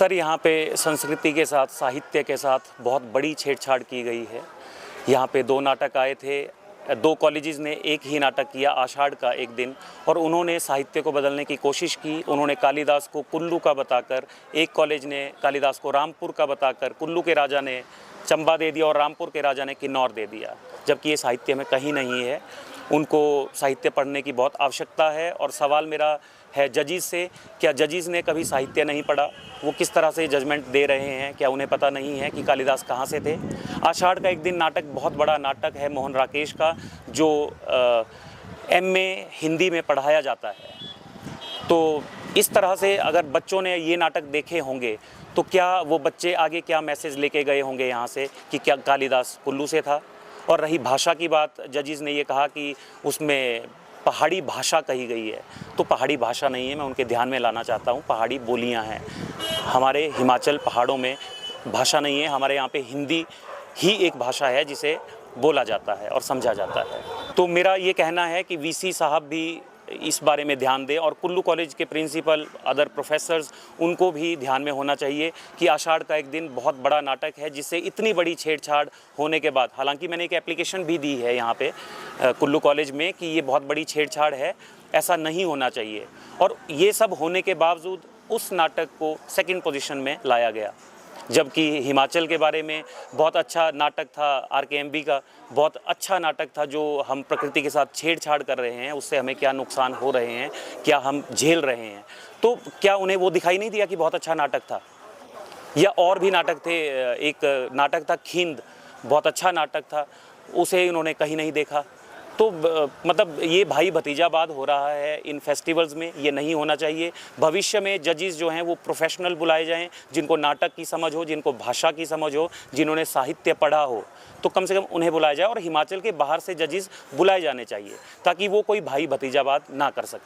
Sir, यहाँ पे संस्कृति के साथ, साहित्य के साथ बहुत बड़ी छेड़छाड़ की गई है। यहाँ पे 2 नाटक आए थे, 2 कॉलेजेस ने एक ही नाटक किया आषाढ़ का एक दिन, और उन्होंने साहित्य को बदलने की कोशिश की। उन्होंने कालिदास को कुल्लू का बताकर, एक कॉलेज ने कालिदास को रामपुर का बताकर कुल्लू के राजा ने चंबा दे दिया और रामपुर के राजा ने किन्नौर दे दिया, जबकि ये साहित्य में कहीं नहीं है। उनको साहित्य पढ़ने की बहुत आवश्यकता है। और सवाल मेरा है जजीज़ से, क्या जजीज़ ने कभी साहित्य नहीं पढ़ा? वो किस तरह से जजमेंट दे रहे हैं? क्या उन्हें पता नहीं है कि कालिदास कहाँ से थे? आषाढ़ का एक दिन नाटक बहुत बड़ा नाटक है मोहन राकेश का, जो MA हिंदी में पढ़ाया जाता है। तो इस तरह से अगर बच्चों ने ये नाटक देखे होंगे तो क्या वो बच्चे आगे क्या मैसेज लेके गए होंगे यहाँ से कि क्या कालिदास कुल्लू से था? और रही भाषा की बात, जजीज़ ने ये कहा कि उसमें पहाड़ी भाषा कही गई है, तो पहाड़ी भाषा नहीं है। मैं उनके ध्यान में लाना चाहता हूँ, पहाड़ी बोलियाँ हैं। हमारे हिमाचल पहाड़ों में भाषा नहीं है, हमारे यहाँ पे हिंदी ही एक भाषा है जिसे बोला जाता है और समझा जाता है। तो मेरा ये कहना है कि VC साहब भी इस बारे में ध्यान दें, और कुल्लू कॉलेज के प्रिंसिपल, अदर प्रोफेसर्स, उनको भी ध्यान में होना चाहिए कि आषाढ़ का एक दिन बहुत बड़ा नाटक है, जिससे इतनी बड़ी छेड़छाड़ होने के बाद, हालांकि मैंने एक एप्लीकेशन भी दी है यहाँ पे कुल्लू कॉलेज में कि ये बहुत बड़ी छेड़छाड़ है, ऐसा नहीं होना चाहिए। और ये सब होने के बावजूद उस नाटक को 2nd पोजीशन में लाया गया, जबकि हिमाचल के बारे में बहुत अच्छा नाटक था, RKMB का बहुत अच्छा नाटक था, जो हम प्रकृति के साथ छेड़छाड़ कर रहे हैं, उससे हमें क्या नुकसान हो रहे हैं, क्या हम झेल रहे हैं। तो क्या उन्हें वो दिखाई नहीं दिया कि बहुत अच्छा नाटक था? या और भी नाटक थे, एक नाटक था खिंद, बहुत अच्छा नाटक था, उसे इन्होंने कहीं नहीं देखा। तो मतलब ये भाई भतीजावाद हो रहा है इन फेस्टिवल्स में, ये नहीं होना चाहिए। भविष्य में जजीज़ जो हैं वो प्रोफेशनल बुलाए जाएं, जिनको नाटक की समझ हो, जिनको भाषा की समझ हो, जिन्होंने साहित्य पढ़ा हो, तो कम से कम उन्हें बुलाया जाए। और हिमाचल के बाहर से जजीज़ बुलाए जाने चाहिए, ताकि वो कोई भाई भतीजावाद ना कर सके।